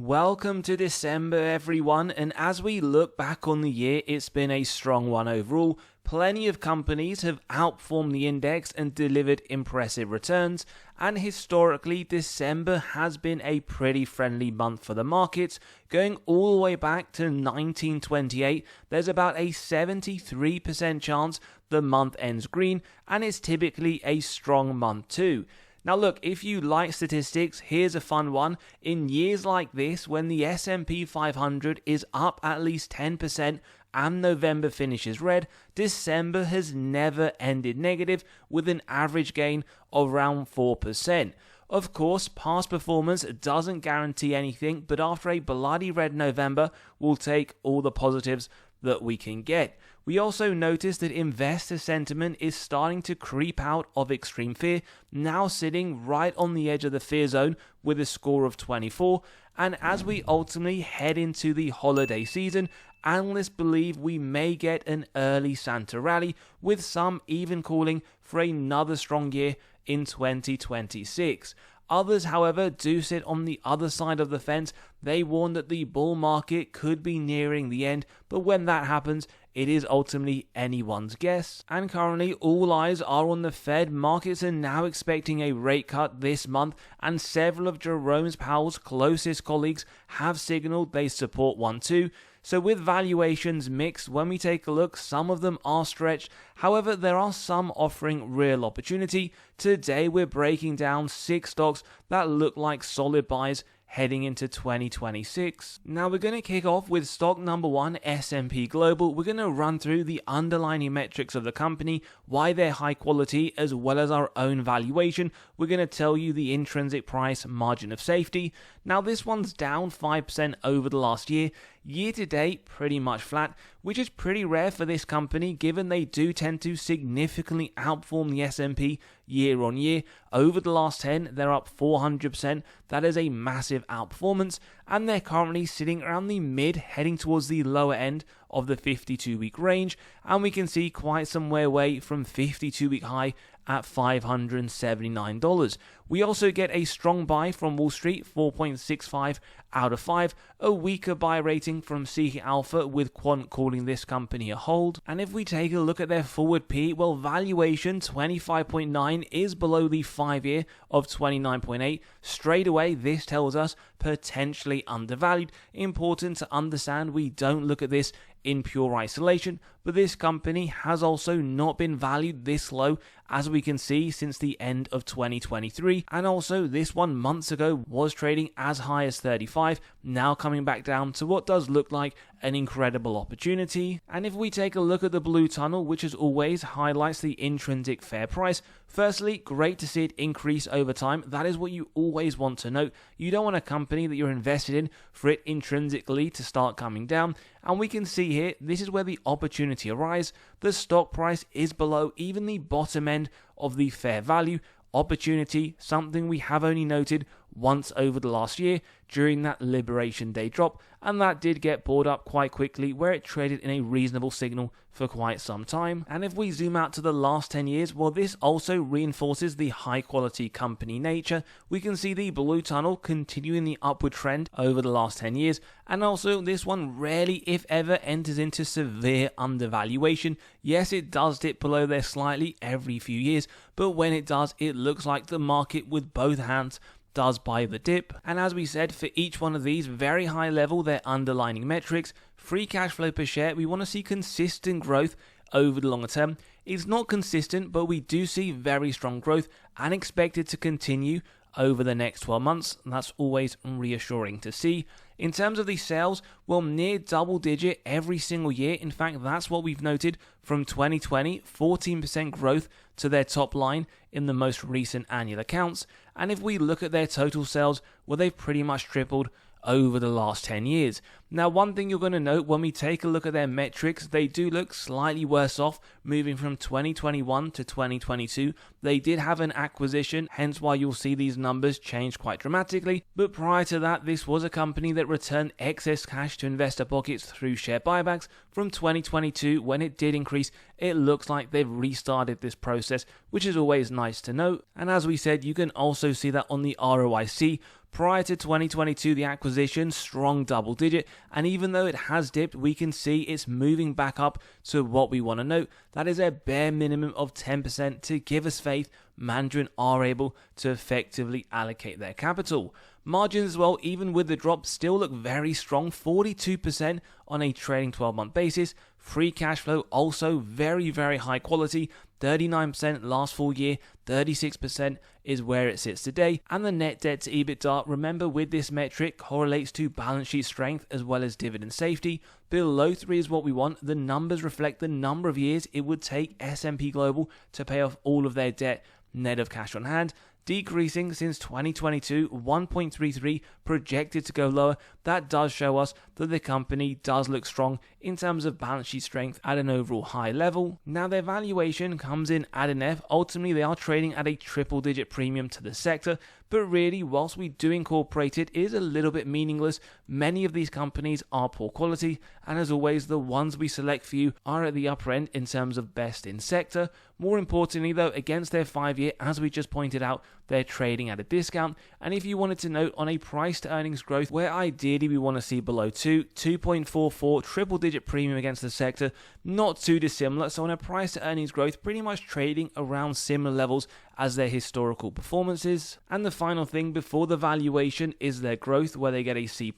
Welcome to December, everyone, and as we look back on the year, it's been a strong one overall. Plenty of companies have outperformed the index and delivered impressive returns, and historically, December has been a pretty friendly month for the markets. Going all the way back to 1928, there's about a 73% chance the month ends green, and it's typically a strong month too. Now look, if you like statistics, here's a fun one. In years like this, when the S&P 500 is up at least 10% and November finishes red, December has never ended negative with an average gain of around 4%. Of course, past performance doesn't guarantee anything, but after a bloody red November, we'll take all the positives that we can get. We also notice that investor sentiment is starting to creep out of extreme fear, now sitting right on the edge of the fear zone with a score of 24. And as we ultimately head into the holiday season, analysts believe we may get an early Santa rally, with some even calling for another strong year in 2026. Others, however, do sit on the other side of the fence. They warn that the bull market could be nearing the end, but when that happens, it is ultimately anyone's guess. And currently, all eyes are on the Fed. Markets are now expecting a rate cut this month, and several of Jerome Powell's closest colleagues have signaled they support one too. So with valuations mixed, when we take a look, some of them are stretched. However, there are some offering real opportunity. Today, we're breaking down 6 stocks that look like solid buys heading into 2026. Now we're going to kick off with stock number 1, S&P Global. We're going to run through the underlying metrics of the company, why they're high quality, as well as our own valuation. We're going to tell you the intrinsic price margin of safety. Now this one's down 5% over the last year. Year to date, pretty much flat, which is pretty rare for this company given they do tend to significantly outperform the S&P year on year. Over the last 10, they're up 400%. That is a massive outperformance, and they're currently sitting around the mid, heading towards the lower end of the 52-week range, and we can see quite some way away from 52-week high at $579. We also get a strong buy from Wall Street, 4.65 out of 5, a weaker buy rating from Seeking Alpha, with Quant calling this company a hold. And if we take a look at their forward P, well, valuation 25.9 is below the 5-year of 29.8. Straight away, this tells us potentially undervalued. Important to understand, we don't look at this in pure isolation, but this company has also not been valued this low, as we can see, since the end of 2023, and also this one months ago was trading as high as 35, now coming back down to what does look like an incredible opportunity. And if we take a look at the blue tunnel, which as always highlights the intrinsic fair price, firstly, great to see it increase over time. That is what you always want to note. You don't want a company that you're invested in for it intrinsically to start coming down. And we can see here, this is where the opportunity arises. The stock price is below even the bottom end of the fair value. Opportunity, something we have only noted once over the last year during that Liberation Day drop, and that did get bought up quite quickly, where it traded in a reasonable signal for quite some time. And if we zoom out to the last 10 years, well, this also reinforces the high quality company nature. We can see the blue tunnel continuing the upward trend over the last 10 years, and also this one rarely, if ever, enters into severe undervaluation. Yes, it does dip below there slightly every few years, but when it does, it looks like the market with both hands does buy the dip. And as we said, for each one of these, very high level, their underlying metrics. Free cash flow per share, we want to see consistent growth over the longer term. It's not consistent, but we do see very strong growth and expect it to continue over the next 12 months. That's always reassuring to see. In terms of the sales, well, near double digit every single year. In fact, that's what we've noted from 2020, 14% growth to their top line in the most recent annual accounts. And if we look at their total sales, well, they've pretty much tripled over the last 10 years. Now, one thing you're going to note when we take a look at their metrics, they do look slightly worse off moving from 2021 to 2022. They did have an acquisition, hence why you'll see these numbers change quite dramatically. But prior to that, this was a company that returned excess cash to investor pockets through share buybacks. From 2022, when it did increase, it looks like they've restarted this process, which is always nice to note. And as we said, you can also see that on the ROIC, Prior to 2022, the acquisition, strong double digit, and even though it has dipped, we can see it's moving back up to what we want to note. That is a bare minimum of 10% to give us faith Mandarin are able to effectively allocate their capital. Margins as well, even with the drop, still look very strong, 42% on a trailing 12-month basis. Free cash flow also very, very high quality, 39% last full year, 36% is where it sits today. And the net debt to EBITDA, remember with this metric, correlates to balance sheet strength as well as dividend safety. Below 3 is what we want. The numbers reflect the number of years it would take S&P Global to pay off all of their debt net of cash on hand, decreasing since 2022, 1.33, projected to go lower. That does show us that the company does look strong in terms of balance sheet strength at an overall high level. Now their valuation comes in at an F. Ultimately, they are trading at a triple-digit premium to the sector, but really, whilst we do incorporate it, it is a little bit meaningless. Many of these companies are poor quality, and as always, the ones we select for you are at the upper end in terms of best in sector. More importantly though, against their 5-year, as we just pointed out, they're trading at a discount. And if you wanted to note on a price to earnings growth, where ideally we want to see below 2.44, triple digit premium against the sector, not too dissimilar. So on a price to earnings growth, pretty much trading around similar levels as their historical performances. And the final thing before the valuation is their growth, where they get a C+.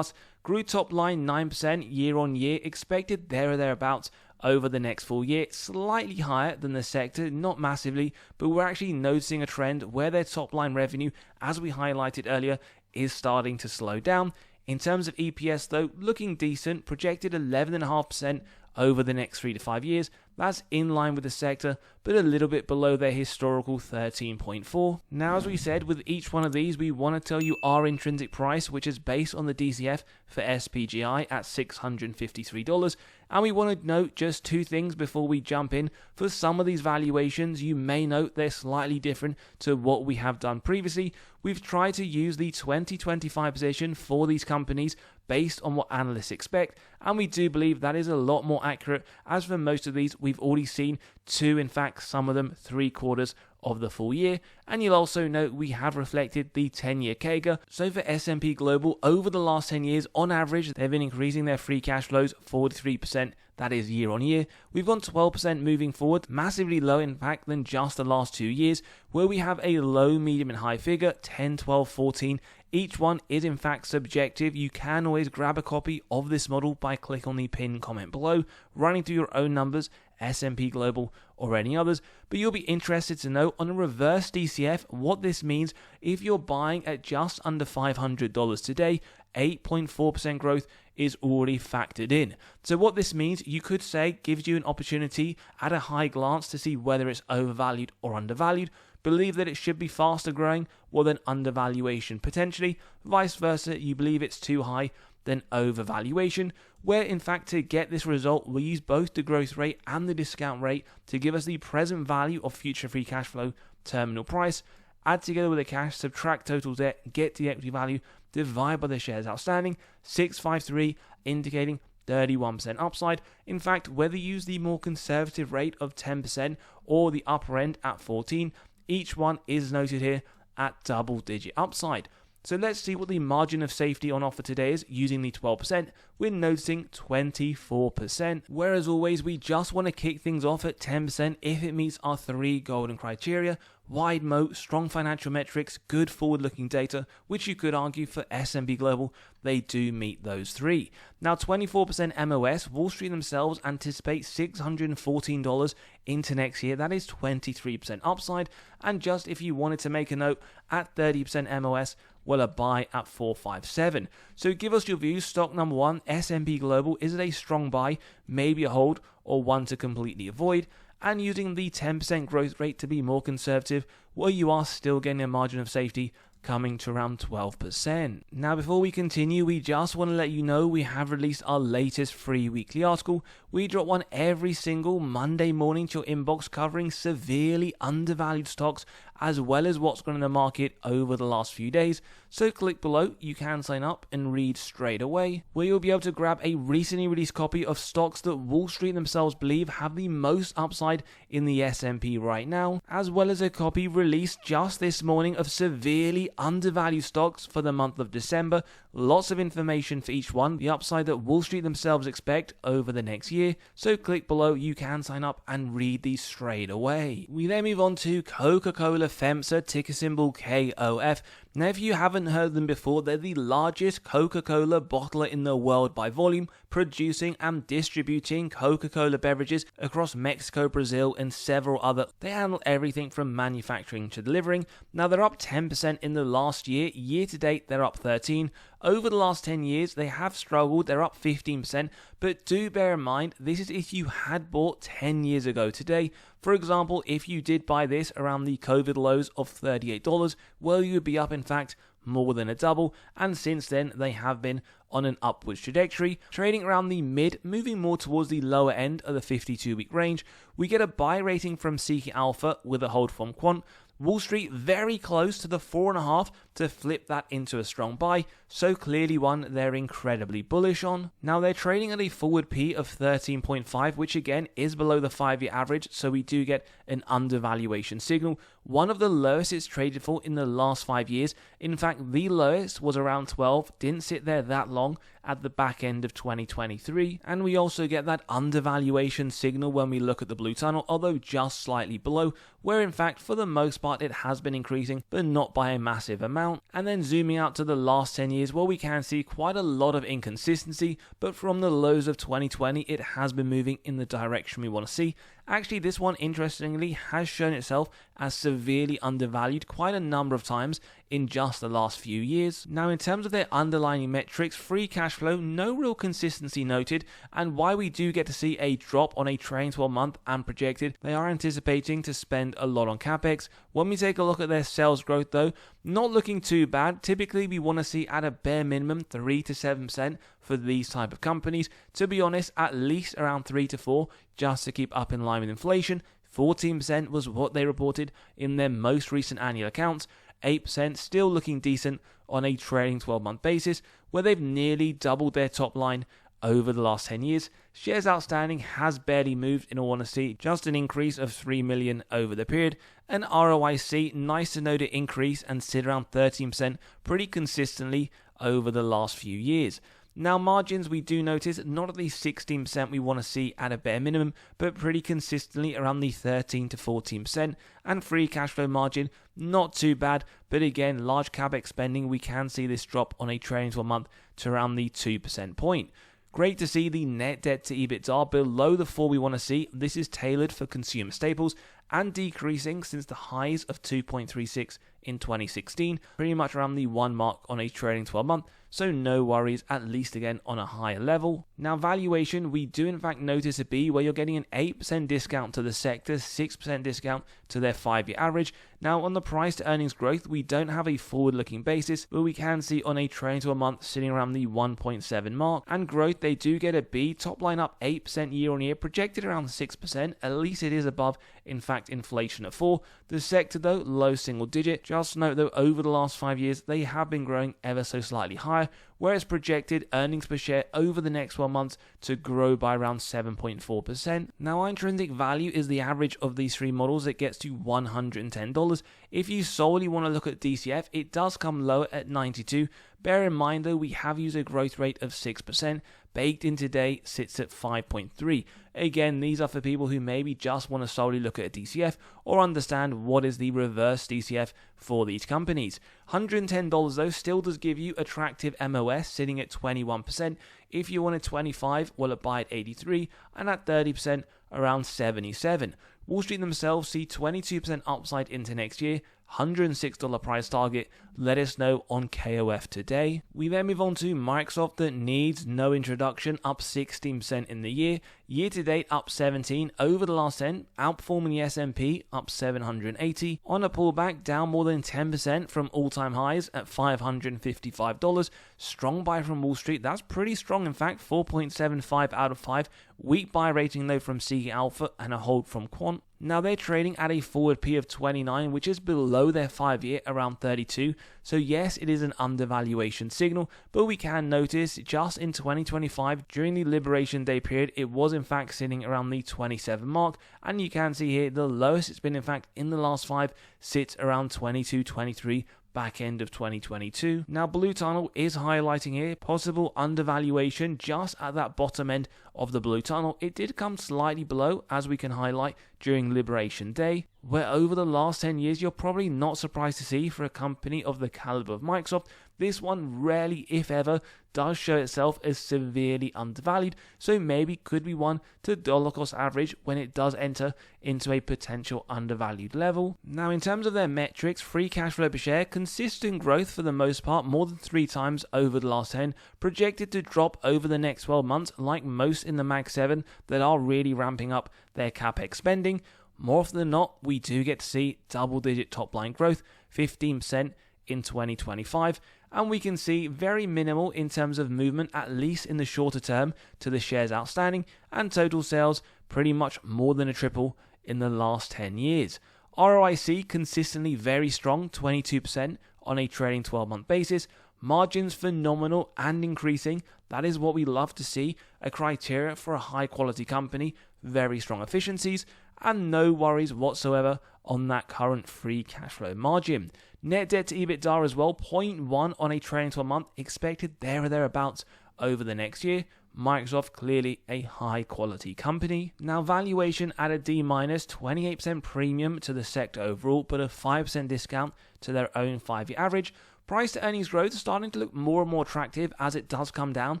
Grew top line 9% year on year, expected there or thereabouts over the next full year, slightly higher than the sector, not massively, but we're actually noticing a trend where their top line revenue, as we highlighted earlier, is starting to slow down. In terms of EPS though, looking decent, projected 11.5% over the next 3 to 5 years. That's in line with the sector, but a little bit below their historical 13.4. Now, as we said, with each one of these, we want to tell you our intrinsic price, which is based on the DCF for SPGI at $653. And we want to note just 2 things before we jump in. For some of these valuations, you may note they're slightly different to what we have done previously. We've tried to use the 2025 position for these companies based on what analysts expect, and we do believe that is a lot more accurate, as for most of these, we've already seen 2, in fact, some of them 3/4 of the full year. And you'll also note we have reflected the 10-year CAGR. So for S&P Global, over the last 10 years, on average, they've been increasing their free cash flows 43%. That is year on year. We've gone 12% moving forward, massively low in fact than just the last 2 years, where we have a low, medium and high figure, 10, 12, 14. Each one is in fact subjective. You can always grab a copy of this model by clicking on the pinned comment below, running through your own numbers, S&P Global or any others, but you'll be interested to know on a reverse DCF what this means if you're buying at just under $500 today. 8.4% growth is already factored in. So what this means, you could say, gives you an opportunity at a high glance to see whether it's overvalued or undervalued. Believe that it should be faster growing, well then undervaluation potentially. Vice versa, you believe it's too high, then overvaluation, where in fact to get this result, we use both the growth rate and the discount rate to give us the present value of future free cash flow terminal price. Add together with the cash, subtract total debt, get the equity value, divide by the shares outstanding, 653, indicating 31% upside. In fact, whether you use the more conservative rate of 10% or the upper end at 14, each one is noted here at double-digit upside. So let's see what the margin of safety on offer today is using the 12%. We're noticing 24%. Whereas always, we just want to kick things off at 10% if it meets our 3 golden criteria. Wide moat, strong financial metrics, good forward-looking data, which you could argue for S&P Global, they do meet those 3. Now, 24% MOS, Wall Street themselves anticipate $614 into next year. That is 23% upside. And just if you wanted to make a note, at 30% MOS, well, a buy at 457. So give us your views. Stock number 1, S&P Global, is it a strong buy, maybe a hold, or one to completely avoid? And using the 10% growth rate to be more conservative, well, you are still getting a margin of safety coming to around 12%. Now, before we continue, we just want to let you know we have released our latest free weekly article. We drop one every single Monday morning to your inbox covering severely undervalued stocks as well as what's going on in the market over the last few days. So click below, you can sign up and read straight away, where you'll be able to grab a recently released copy of stocks that Wall Street themselves believe have the most upside in the S&P right now, as well as a copy released just this morning of severely undervalued stocks for the month of December. Lots of information for each one, the upside that Wall Street themselves expect over the next year. So click below, you can sign up and read these straight away. We then move on to Coca-Cola FEMSA, ticker symbol KOF. Now, if you haven't heard them before, they're the largest Coca-Cola bottler in the world by volume, producing and distributing Coca-Cola beverages across Mexico, Brazil, and several other. They handle everything from manufacturing to delivering. Now, they're up 10% in the last year. Year to date, they're up 13%. Over the last 10 years, they have struggled. They're up 15%, but do bear in mind, this is if you had bought 10 years ago today. For example, if you did buy this around the COVID lows of $38, well, you would be up, in fact, more than a double, and since then, they have been on an upwards trajectory, trading around the mid, moving more towards the lower end of the 52-week range. We get a buy rating from Seeking Alpha with a hold from Quant. Wall Street very close to the 4.5 to flip that into a strong buy, so clearly one they're incredibly bullish on. Now they're trading at a forward P of 13.5, which again is below the 5-year average, so we do get an undervaluation signal. One of the lowest it's traded for in the last 5 years. In fact, the lowest was around 12, didn't sit there that long at the back end of 2023. And we also get that undervaluation signal when we look at the blue tunnel, although just slightly below, where in fact for the most part it has been increasing, but not by a massive amount. And then zooming out to the last 10 years, well, we can see quite a lot of inconsistency, but from the lows of 2020 it has been moving in the direction we want to see. Actually, this one, interestingly, has shown itself as severely undervalued quite a number of times in just the last few years. Now, in terms of their underlying metrics, free cash flow, no real consistency noted, and why we do get to see a drop on a trailing 12-month and projected, they are anticipating to spend a lot on capex. When we take a look at their sales growth, though, not looking too bad. Typically, we want to see at a bare minimum 3 to 7% for these type of companies. To be honest, at least around 3 to 4, just to keep up in line with inflation. 14% was what they reported in their most recent annual accounts. 8% still looking decent on a trailing 12-month basis, where they've nearly doubled their top line over the last 10 years. Shares outstanding has barely moved, in all honesty, just an increase of 3 million over the period. And ROIC, nice to note it increase and sit around 13% pretty consistently over the last few years. Now, margins, we do notice not at the 16% we want to see at a bare minimum, but pretty consistently around the 13 to 14%. And free cash flow margin, not too bad, but again, large capex spending, we can see this drop on a trailing 12-month to around the 2% point. Great to see the net debt to EBITDA below the 4 we want to see. This is tailored for consumer staples and decreasing since the highs of 2.36 in 2016, pretty much around the 1 mark on a trailing 12-month. So no worries, at least again on a higher level. Now, valuation, we do in fact notice a B where you're getting an 8% discount to the sector, 6% discount to their 5-year average. Now, on the price to earnings growth, we don't have a forward-looking basis, but we can see on a trailing 12-month sitting around the 1.7 mark. And growth, they do get a B, top line up 8% year on year, projected around 6%, at least it is above, in fact, inflation at 4. The sector though, low single digit. Just note though, over the last 5 years, they have been growing ever so slightly higher, whereas projected earnings per share over the next 12 months to grow by around 7.4%. Now, our intrinsic value is the average of these three models. It gets to $110. If you solely want to look at DCF, it does come lower at 92. Bear in mind though, we have used a growth rate of 6%. Baked in today sits at 5.3. Again, these are for people who maybe just want to solely look at a DCF or understand what is the reverse DCF for these companies. $110 though still does give you attractive MOS sitting at 21%. If you wanted 25, well, it buy at 83, and at 30% around 77. Wall Street themselves see 22% upside into next year, $106 price target. Let us know on KOF today. We then move on to Microsoft, that needs no introduction, up 16% in the year. Year to date up 17, over the last 10, outperforming the S&P, up 780. On a pullback, down more than 10% from all-time highs at $555. Strong buy from Wall Street, that's pretty strong in fact, 4.75 out of 5. Weak buy rating though from Seeking Alpha and a hold from Quant. Now they're trading at a forward P of 29, which is below their 5-year around 32. So yes, it is an undervaluation signal, but we can notice just in 2025 during the Liberation Day period, it was in fact sitting around the 27 mark, and you can see here the lowest it's been in fact in the last 5 sits around 22, 23 back end of 2022. Now Blue Tunnel is highlighting here possible undervaluation just at that bottom end of the Blue Tunnel. It did come slightly below, as we can highlight, during Liberation Day, where over the last 10 years you're probably not surprised to see for a company of the caliber of Microsoft, this one rarely, if ever, does show itself as severely undervalued, so maybe could be one to dollar cost average when it does enter into a potential undervalued level. Now in terms of their metrics, free cash flow per share, consistent growth for the most part, more than 3 times over the last 10, projected to drop over the next 12 months like most in the Mag 7 that are really ramping up their capex spending. More often than not, we do get to see double-digit top-line growth, 15% in 2025, and we can see very minimal in terms of movement, at least in the shorter term, to the shares outstanding, and total sales pretty much more than a triple in the last 10 years. ROIC consistently very strong, 22% on a trailing 12-month basis. Margins phenomenal and increasing. That is what we love to see, a criteria for a high-quality company. Very strong efficiencies, and no worries whatsoever on that current free cash flow margin. Net debt to EBITDA as well, 0.1 on a trailing 12 month, expected there or thereabouts over the next year. Microsoft clearly a high quality company. Now valuation at a D-, 28% premium to the sector overall, but a 5% discount to their own 5-year average. Price to earnings growth starting to look more and more attractive as it does come down,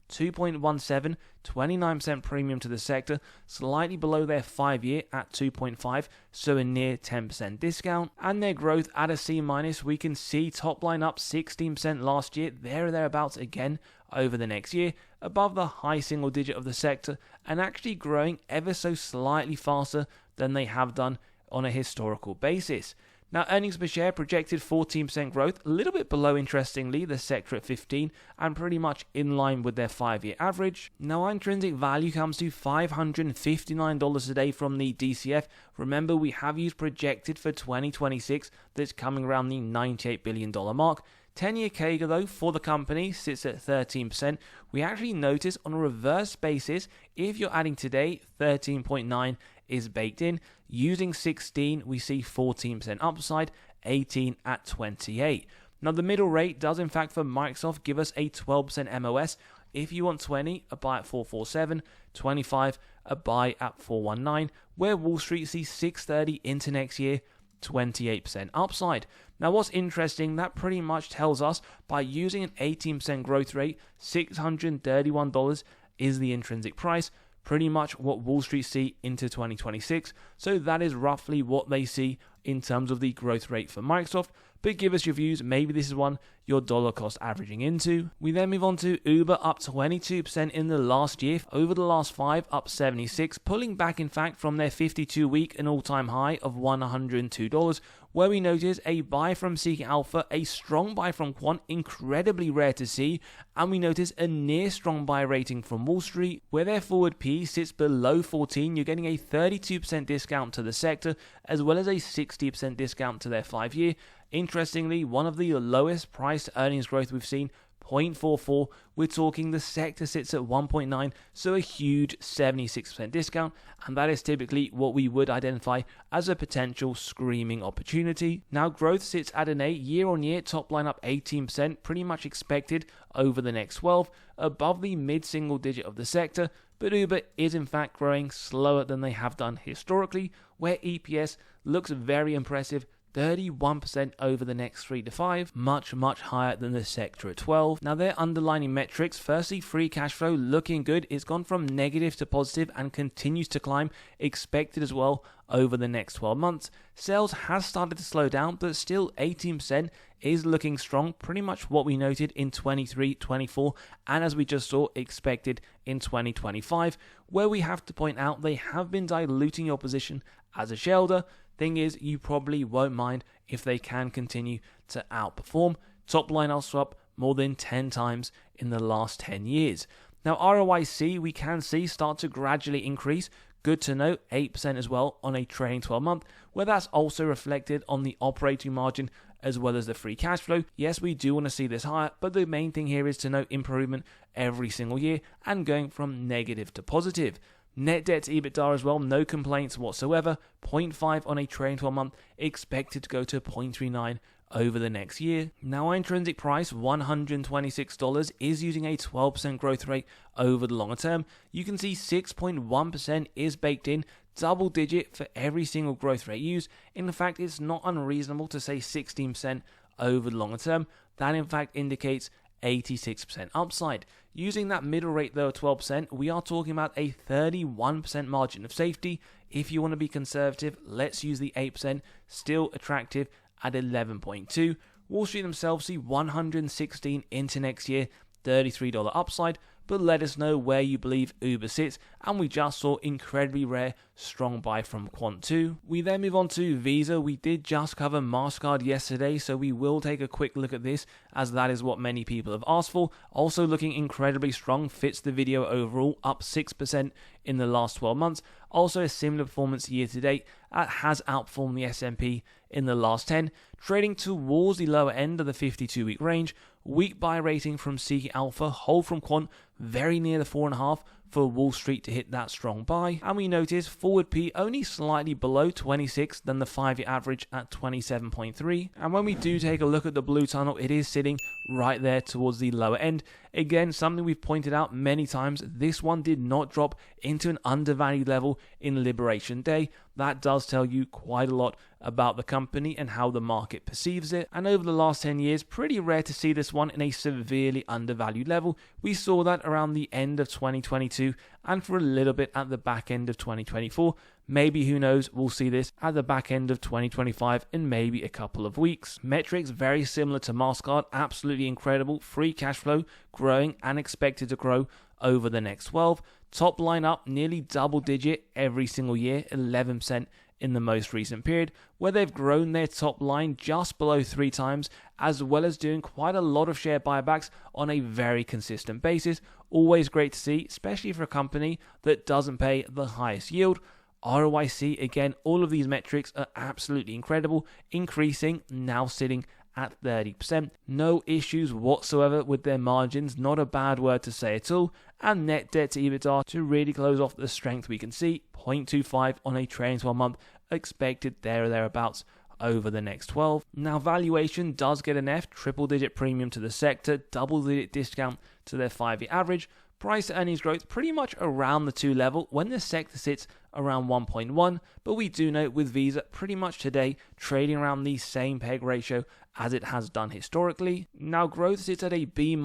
2.17, 29% premium to the sector, slightly below their 5-year at 2.5, so a near 10% discount. And their growth at a C-, we can see top line up 16% last year, there or thereabouts again over the next year, above the high single digit of the sector, and actually growing ever so slightly faster than they have done on a historical basis. Now, earnings per share projected 14% growth, a little bit below, interestingly, the sector at 15%, and pretty much in line with their 5-year average. Now, our intrinsic value comes to $559 today from the DCF. Remember, we have used projected for 2026, that's coming around the $98 billion mark. 10-year CAGR, though, for the company sits at 13%. We actually notice on a reverse basis, if you're adding today, 13.9 is baked in. Using 16, we see 14% upside, 18 at 28. Now, the middle rate does, in fact, for Microsoft, give us a 12% MOS. If you want 20, a buy at 447, 25, a buy at 419, where Wall Street sees 630 into next year, 28% upside. Now, what's interesting, that pretty much tells us by using an 18% growth rate, $631 is the intrinsic price, pretty much what Wall Street see into 2026. So that is roughly what they see in terms of the growth rate for Microsoft. But give us your views. Maybe this is one you're dollar cost averaging into. We then move on to Uber, up 22% in the last year. Over the last 5, up 76, pulling back in fact from their 52-week and all-time high of $102, where we notice a buy from Seeking Alpha, a strong buy from Quant, incredibly rare to see, and we notice a near strong buy rating from Wall Street, where their forward P sits below 14. You're getting a 32% discount to the sector, as well as a 60% discount to their 5-year. Interestingly, one of the lowest price to earnings growth we've seen, 0.44. We're talking the sector sits at 1.9, so a huge 76% discount, and that is typically what we would identify as a potential screaming opportunity. Now, growth sits at an A, year-on-year, top line up 18%, pretty much expected over the next 12, above the mid-single digit of the sector, but Uber is in fact growing slower than they have done historically, where EPS looks very impressive, 31% over the next 3 to 5, much higher than the sector at 12. Now, their underlying metrics, firstly, free cash flow looking good. It's gone from negative to positive and continues to climb, expected as well over the next 12 months. Sales has started to slow down, but still 18% is looking strong, pretty much what we noted in 23, 24, and as we just saw, expected in 2025, where we have to point out they have been diluting your position as a shareholder. Thing is, you probably won't mind if they can continue to outperform. Top line also up more than 10 times in the last 10 years. Now ROIC we can see start to gradually increase. Good to note, 8% as well on a trailing 12 month, where that's also reflected on the operating margin as well as the free cash flow. Yes, we do want to see this higher, but the main thing here is to note improvement every single year and going from negative to positive. Net debt to EBITDA as well, no complaints whatsoever, 0.5 on a trailing 12 month, expected to go to 0.39 over the next year. Now our intrinsic price, $126, is using a 12% growth rate over the longer term. You can see 6.1% is baked in, double digit for every single growth rate used. In fact, it's not unreasonable to say 16% over the longer term. That in fact indicates 86% upside. Using that middle rate though of 12%, we are talking about a 31% margin of safety. If you want to be conservative, let's use the 8%, still attractive at 11.2. Wall Street themselves see 116 into next year, $33 upside, but let us know where you believe Uber sits, and we just saw incredibly rare strong buy from Quant2. We then move on to Visa. We did just cover MasterCard yesterday, so we will take a quick look at this as that is what many people have asked for. Also looking incredibly strong, fits the video overall, up 6% in the last 12 months. Also a similar performance year to date, has outperformed the S&P in the last 10, trading towards the lower end of the 52-week range. Weak buy rating from Seeking Alpha, hold from Quant, very near the 4.5 for Wall Street to hit that strong buy. And we notice forward P only slightly below 26 than the 5-year average at 27.3. And when we do take a look at the blue tunnel, it is sitting right there towards the lower end. Again, something we've pointed out many times, this one did not drop into an undervalued level in Liberation Day. That does tell you quite a lot about the company and how the market perceives it. And over the last 10 years, pretty rare to see this one in a severely undervalued level. We saw that around the end of 2022 and for a little bit at the back end of 2024. Maybe, who knows, we'll see this at the back end of 2025 in maybe a couple of weeks. Metrics very similar to MasterCard, absolutely incredible. Free cash flow growing and expected to grow over the next 12. Top line up nearly double digit every single year, 11% in the most recent period, where they've grown their top line just below 3 times, as well as doing quite a lot of share buybacks on a very consistent basis. Always great to see, especially for a company that doesn't pay the highest yield. ROIC, again, all of these metrics are absolutely incredible, increasing, now sitting at 30%. No issues whatsoever with their margins, not a bad word to say at all. And net debt to EBITDA, to really close off the strength we can see, 0.25 on a trailing 12 month, expected there or thereabouts over the next 12. Now valuation does get an F, triple digit premium to the sector, double digit discount to their 5-year average. Price to earnings growth pretty much around the 2 level when the sector sits around 1.1, but we do note with Visa pretty much today trading around the same peg ratio as it has done historically. Now growth sits at a B-,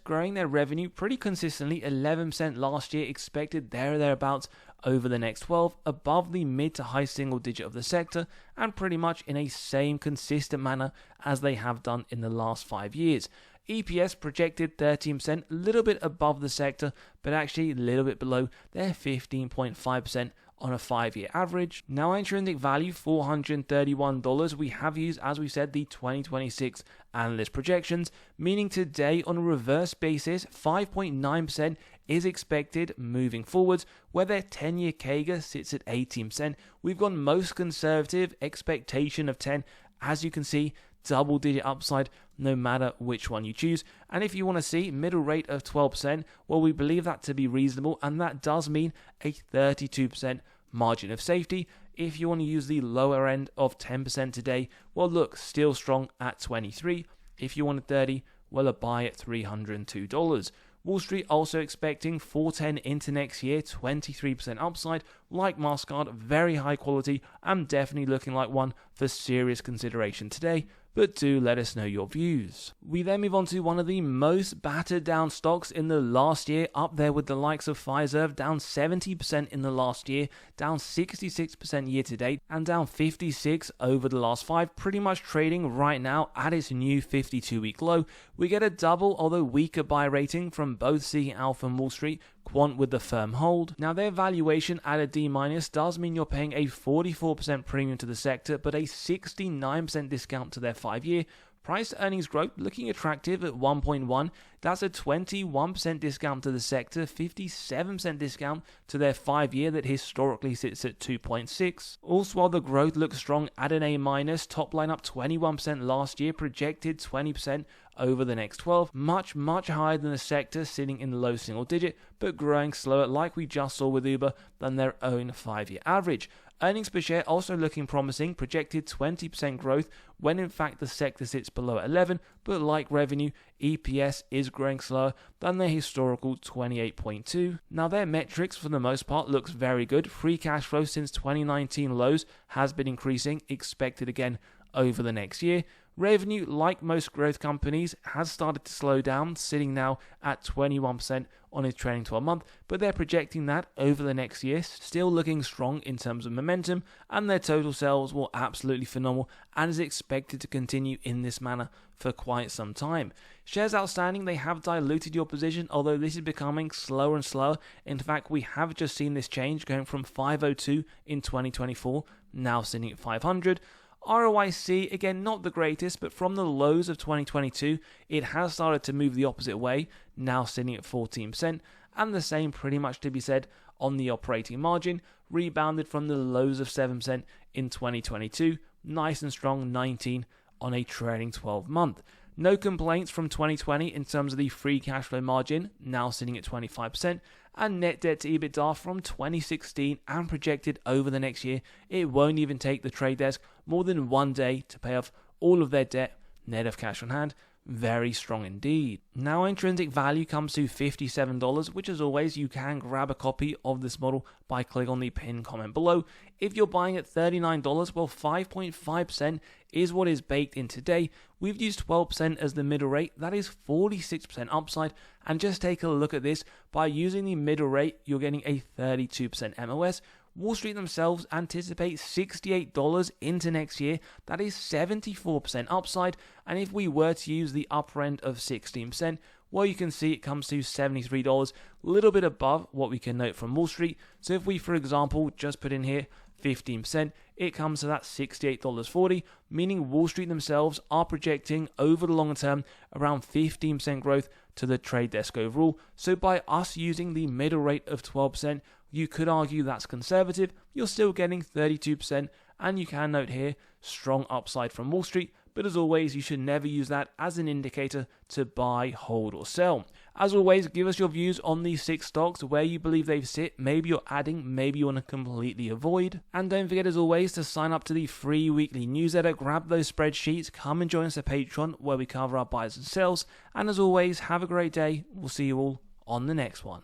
growing their revenue pretty consistently, 11% last year, expected there or thereabouts over the next 12, above the mid to high single digit of the sector, and pretty much in a same consistent manner as they have done in the last 5 years. EPS projected 13%, a little bit above the sector, but actually a little bit below their 15.5% on a 5-year average. Now intrinsic value, $431. We have used, as we said, the 2026 analyst projections, meaning today on a reverse basis, 5.9% is expected moving forwards, where their 10-year CAGR sits at 18%. We've gone most conservative, expectation of 10, as you can see, double-digit upside no matter which one you choose. And if you want to see middle rate of 12%, well, we believe that to be reasonable, and that does mean a 32% margin of safety. If you want to use the lower end of 10% today, well, look, still strong at 23. If you wanted 30, well, a buy at $302. Wall Street also expecting 410 into next year, 23% upside. Like MasterCard, very high quality and definitely looking like one for serious consideration today. But do let us know your views. We then move on to one of the most battered down stocks in the last year, up there with the likes of Pfizer, down 70% in the last year, down 66% year to date, and down 56% over the last 5, pretty much trading right now at its new 52-week low. We get a double, although weaker buy rating from both Seeking Alpha and Wall Street, Quant with the firm hold. Now their valuation at a D- does mean you're paying a 44% premium to the sector, but a 69% discount to their 5-year. Price to earnings growth looking attractive at 1.1. That's a 21% discount to the sector, 57% discount to their 5-year that historically sits at 2.6. Also, while the growth looks strong at an A-, top line up 21% last year, projected 20% over the next 12, much higher than the sector sitting in the low single digit, but growing slower like we just saw with Uber than their own 5-year average. Earnings per share also looking promising, projected 20% growth when in fact the sector sits below at 11, but like revenue, EPS is growing slower than their historical 28.2. Now their metrics for the most part looks very good. Free cash flow since 2019 lows has been increasing, expected again over the next year. Revenue, like most growth companies, has started to slow down, sitting now at 21% on its trailing 12 month, but they're projecting that over the next year, still looking strong in terms of momentum, and their total sales were absolutely phenomenal and is expected to continue in this manner for quite some time. Shares outstanding, they have diluted your position, although this is becoming slower and slower. In fact, we have just seen this change going from 502 in 2024, now sitting at 500. ROIC, again, not the greatest, but from the lows of 2022, it has started to move the opposite way, now sitting at 14%, and the same pretty much to be said on the operating margin, rebounded from the lows of 7% in 2022, nice and strong 19 on a trailing 12 month. No complaints from 2020 in terms of the free cash flow margin, now sitting at 25%, and net debt to EBITDA from 2016 and projected over the next year. It won't even take the trade desk more than 1 day to pay off all of their debt, net of cash on hand. Very strong indeed. Now intrinsic value comes to $57, which as always you can grab a copy of this model by clicking on the pinned comment below. If you're buying at $39, well 5.5% is what is baked in today. We've used 12% as the middle rate, that is 46% upside, and just take a look at this. By using the middle rate, you're getting a 32% MOS. Wall Street themselves anticipate $68 into next year. That is 74% upside. And if we were to use the upper end of 16%, well, you can see it comes to $73, a little bit above what we can note from Wall Street. So if we, for example, just put in here 15%, it comes to that $68.40, meaning Wall Street themselves are projecting over the longer term around 15% growth to the trade desk overall. So by us using the middle rate of 12%, you could argue that's conservative. You're still getting 32%, and you can note here strong upside from Wall Street, but as always, you should never use that as an indicator to buy, hold, or sell. As always, give us your views on these 6 stocks, where you believe they sit. Maybe you're adding, maybe you want to completely avoid. And don't forget, as always, to sign up to the free weekly newsletter. Grab those spreadsheets, come and join us at Patreon, where we cover our buys and sells. And as always, have a great day. We'll see you all on the next one.